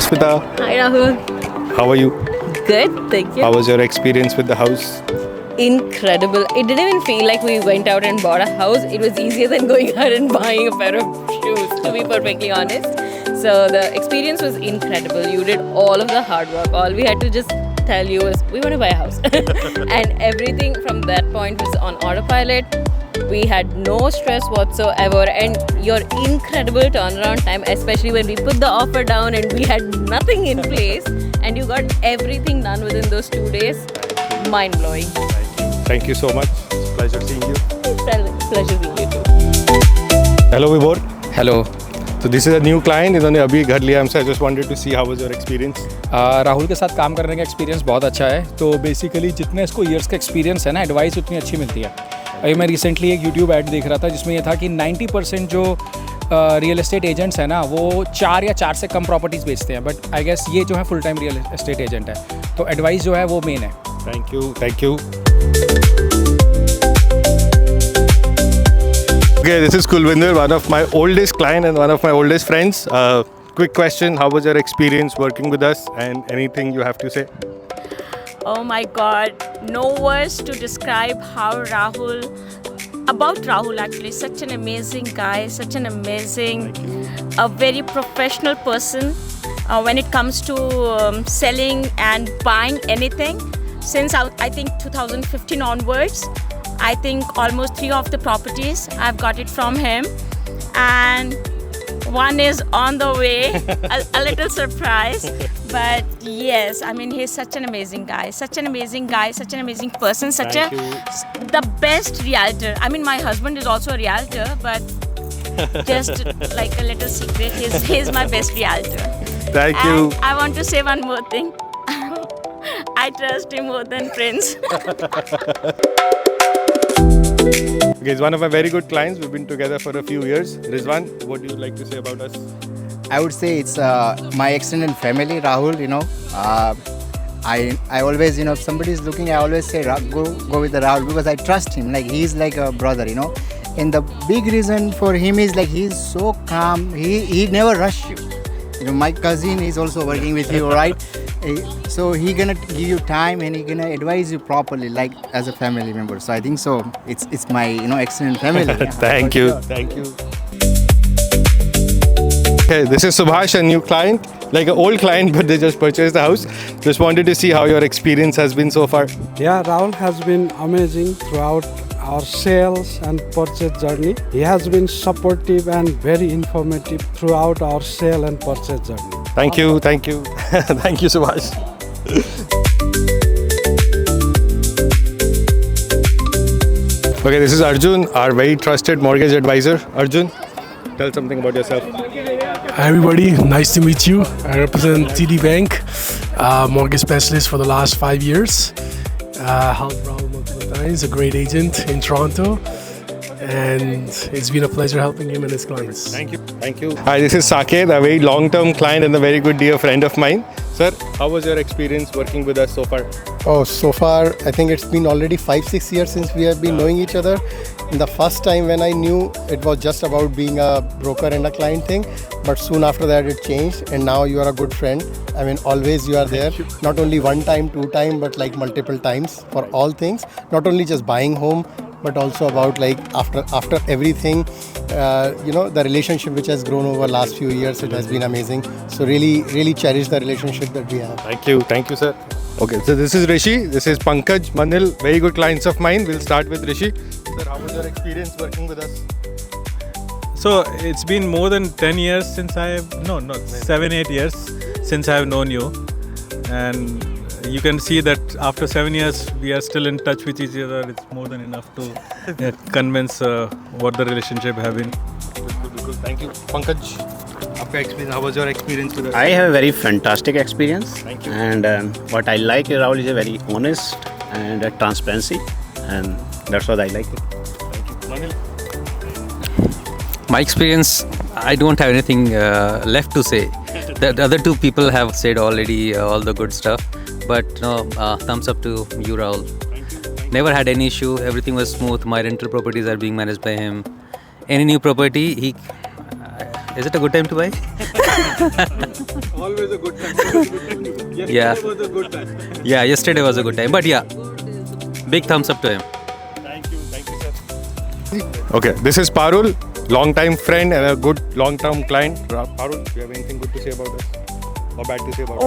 Smita. Hi Rahul. How are you? Good, thank you. How was your experience with the house? Incredible. It didn't even feel like we went out and bought a house. It was easier than going out and buying a pair of shoes, to be perfectly honest. So the experience was incredible. You did all of the hard work. All we had to just tell you was we want to buy a house. And everything from that point was on autopilot. We had no stress whatsoever, and your incredible turnaround time, especially when we put the offer down and we had nothing in place and you got everything done within those 2 days. Mind blowing. Thank you so much. It's a pleasure seeing you. Pleasure seeing you too. Hello Vibhor. Hello So this is a new client. इन्होंने अभी घर लिया हमसे. I just wanted to see how was your experience. Rahul के साथ काम करने का एक्सपीरियंस बहुत अच्छा है. तो बेसिकली जितने इसको ईयर्स का एक्सपीरियंस है ना, एडवाइस उतनी अच्छी मिलती है. अभी मैं रिसेंटली एक यूट्यूब ऐड देख रहा था जिसमें ये था कि 90% जो रियल एस्टेट एजेंट्स हैं ना, वो 4 या 4 से कम प्रॉपर्टीज़ बेचते हैं. बट आई गेस ये जो है full time real estate agent है. तो एडवाइस जो है वो मेन है. Thank you. Thank you. Okay, this is Kulvinder, one of my oldest client and one of my oldest friends. Quick question, how was your experience working with us and anything you have to say? Oh my God, no words to describe about Rahul actually. Such an amazing guy, such an amazing, a very professional person when it comes to selling and buying anything. Since I think 2015 onwards, I think almost 3 of the properties I've got it from him, and one is on the way. a little surprise, but yes, I mean he's such an amazing guy, such an amazing person, the best realtor. I mean my husband is also a realtor, but just like a little secret, he's my best realtor. Thank you. And I want to say one more thing. I trust him more than Prince. Okay, he's one of my very good clients. We've been together for a few years. Rizwan, what do you like to say about us? I would say it's my extended family, Rahul. I always, if somebody is looking, I always say go with the Rahul because I trust him. Like he's like a brother, And the big reason for him is like he's so calm. He never rush you. My cousin is also working with you, right? So he gonna give you time and he gonna advise you properly, like as a family member. So I think so. It's my extended family. Thank you. Thank you. Okay, this is Subhash, a new client, like an old client, but they just purchased the house. Just wanted to see how your experience has been so far. Yeah, Rahul has been amazing throughout our sales and purchase journey. He has been supportive and very informative throughout our sale and purchase journey. Thank you. Thank you. Thank you, Subhash. Okay, this is Arjun, our very trusted mortgage advisor. Arjun, tell something about yourself. Hi everybody, nice to meet you. I represent TD Bank, mortgage specialist for the last 5 years. Helped Rahul multiple times, a great agent in Toronto, and it's been a pleasure helping him and his clients. Thank you. Thank you. Hi, this is Saket, a very long-term client and a very good dear friend of mine. Sir, how was your experience working with us so far? Oh, so far, I think it's been already 5-6 years since we have been knowing each other. In the first time when I knew, it was just about being a broker and a client thing. But soon after that, it changed. And now you are a good friend. I mean, always you are there. Not only 1 time, 2 time, but like multiple times for all things. Not only just buying home, but also about like after everything, the relationship which has grown over last few years, it has been amazing. So really cherish the relationship that we have. Thank you. Thank you, sir. Okay, so this is Rishi. This is Pankaj, Manil, very good clients of mine. We'll start with Rishi. Sir, how was your experience working with us? So it's been more than 10 years since 7-8 years since I have known you, and you can see that after 7 years we are still in touch with each other. It's more than enough to convince what the relationship have been. Good. Thank you. Pankaj, how was your experience with us? I have a very fantastic experience. Thank you. And what I like Rahul is a very honest and transparency, and that's what I like it. Thank you. Manil. My experience, I don't have anything left to say. The other two people have said already all the good stuff. But thumbs up to you, Rahul. Thank you. Never had any issue. Everything was smooth. My rental properties are being managed by him. Any new property, Is it a good time to buy? Always a good time. Yeah. Was a good time. Yeah, yesterday was a good time. But yeah, big thumbs up to him. Thank you, sir. Okay, this is Parul, long-time friend and a good long-term client. Parul, do you have anything good to say about us? Or bad to say about us?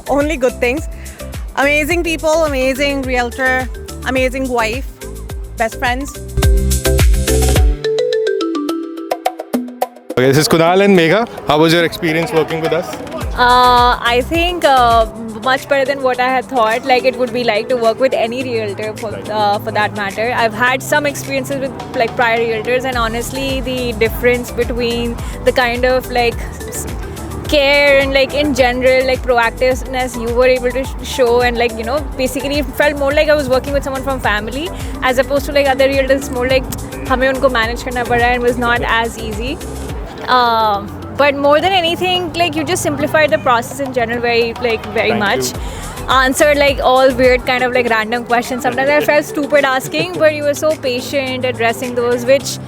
Only good things. Amazing people, amazing realtor, amazing wife, best friends. Okay, this is Kunal and Megha. How was your experience working with us? I think much better than what I had thought. Like it would be like to work with any realtor for that matter. I've had some experiences with like prior realtors, and honestly, the difference between the kind of like care and like in general like proactiveness you were able to show, and like, you know, basically it felt more like I was working with someone from family as opposed to like other realtors more like हमें उनको manage करना पड़ा, and was not as easy. But more than anything, like you just simplified the process in general very much. Answered like all weird kind of like random questions. Sometimes I felt stupid asking, but you were so patient addressing those, which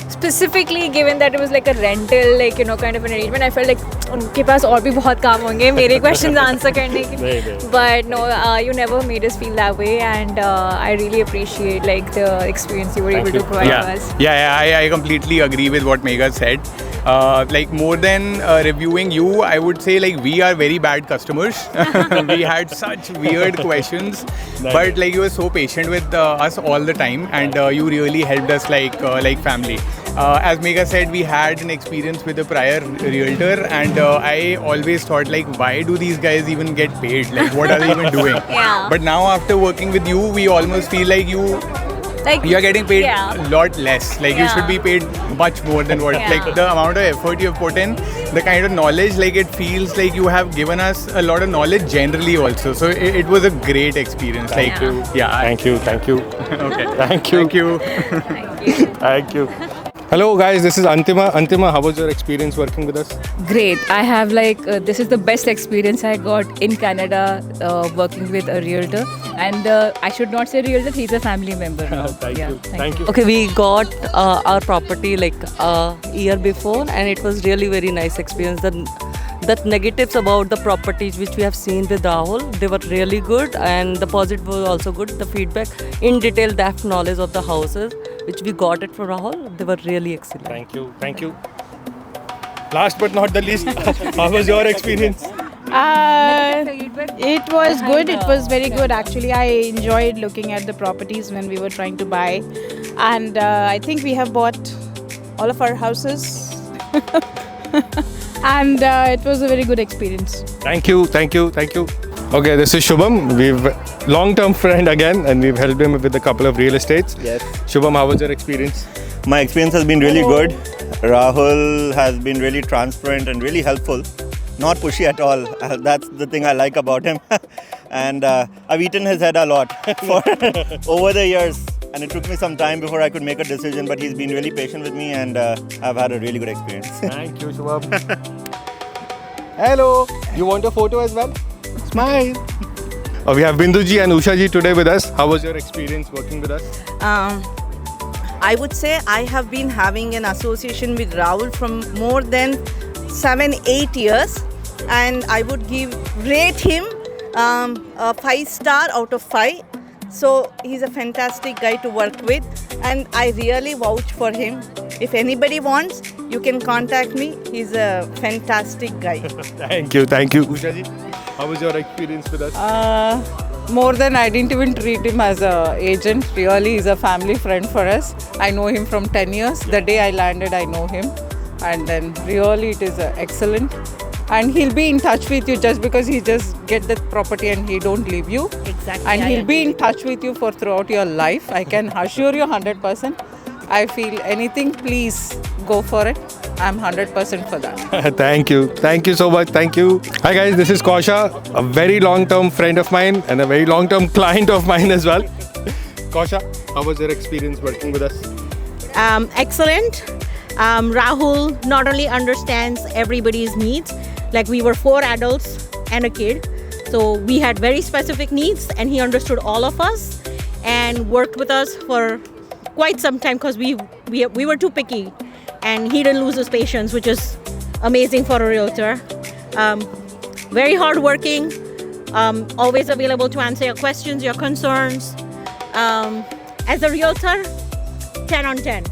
specifically given that it was like a rental, like, you know, kind of an arrangement, I felt like उनके पास और भी बहुत काम होंगे मेरे questions answer करने के. But no, you never made us feel that way, and I really appreciate like the experience you were able to provide to us. I completely agree with what Megha said. Like more than reviewing you, I would say like we are very bad customers. We had such weird questions, but like you were so patient with us all the time, and you really helped us like family. As Megha said, we had an experience with a prior realtor, and I always thought like, why do these guys even get paid? Like, what are they even doing? Yeah. But now after working with you, we almost feel like you are getting paid a lot less. Like you should be paid much more than what, like the amount of effort you have put in, the kind of knowledge, like it feels like you have given us a lot of knowledge generally also. So it was a great experience. Thank you. Thank you. Okay. Thank you. Thank you. Hello guys, this is Antima. Antima, how was your experience working with us? Great. I have like this is the best experience I got in Canada working with a realtor, and I should not say realtor, he's a family member now. Thank you. Okay, we got our property like a year before, and it was really very nice experience. The negatives about the properties which we have seen with Rahul, they were really good, and the positive was also good. The feedback in detail, depth knowledge of the houses which we got it from Rahul, they were really excellent. Thank you. Last but not the least, how was your experience? It was good. It was very good actually. I enjoyed looking at the properties when we were trying to buy, and I think we have bought all of our houses. And it was a very good experience. Thank you. Okay, this is Shubham. We've long-term friend again, and we've helped him with a couple of real estates. Yes. Shubham, how was your experience? My experience has been really good. Rahul has been really transparent and really helpful. Not pushy at all. That's the thing I like about him. And I've eaten his head a lot for over the years. And it took me some time before I could make a decision, but he's been really patient with me, and I've had a really good experience. Thank you, Shubham. Hello. You want a photo as well? Smile. We have Binduji and Ushaji today with us. How was your experience working with us? I would say I have been having an association with Rahul from more than 7-8 years, and I would rate him a 5-star out of 5. So he's a fantastic guy to work with, and I really vouch for him. If anybody wants, you can contact me. He's a fantastic guy. Thank you. Ushaji, how was your experience with us? More than I didn't even treat him as an agent. Really, he's a family friend for us. I know him from 10 years. The day I landed, I know him. And then really it is excellent. And he'll be in touch with you just because he just get the property and he don't leave you. Exactly. And he'll be in touch with you for throughout your life. I can assure you 100%. I feel anything, please go for it. I'm 100% for that. Thank you so much. Thank you. Hi guys, this is Kausha, a very long-term friend of mine and a very long-term client of mine as well. Kausha, how was your experience working with us? Excellent. Rahul not only understands everybody's needs, like we were 4 adults and a kid, so we had very specific needs, and he understood all of us and worked with us for quite some time because we were too picky, and he didn't lose his patience, which is amazing for a realtor. Very hardworking, always available to answer your questions, your concerns. As a realtor, 10 on 10.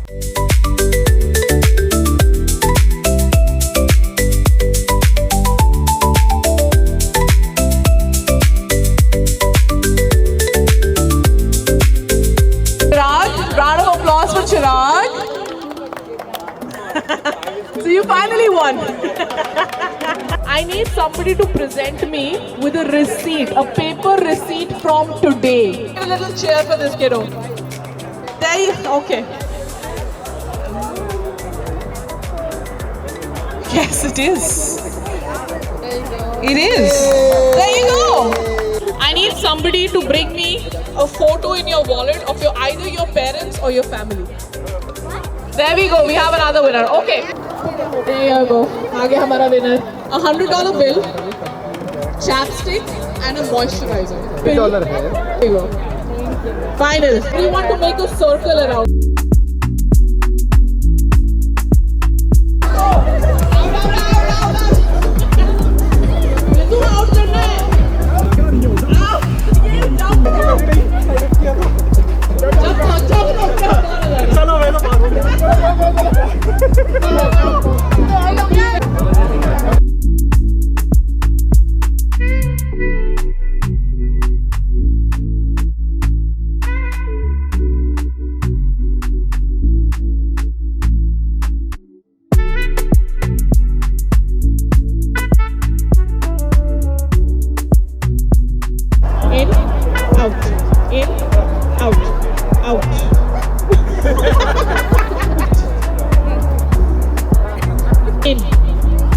Chirag, round of applause for Chirag. So you finally won. I need somebody to present me with a receipt, a paper receipt from today. Give a little cheer for this kiddo. There you, okay. Yes, it is. It is. There you go. I need somebody to bring me a photo in your wallet of either your parents or your family. There we go. We have another winner. Okay. There you go. Aage hamara winner. $100 bill, chapstick, and a moisturizer. $1 hair. There you go. Final. We want to make a circle around. In, out, in, out, out. In,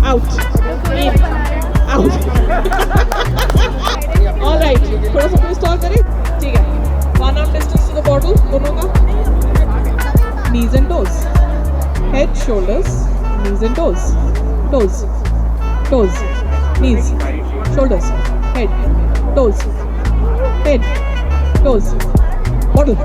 out, in, out. All right, थोड़ा सा कोई stall करे? ठीक है. 1 arm distance to the bottle, दोनों का. Knees and toes. Head, shoulders, knees and toes. Toes, toes, knees, shoulders, head, toes. Head, toes, bottle.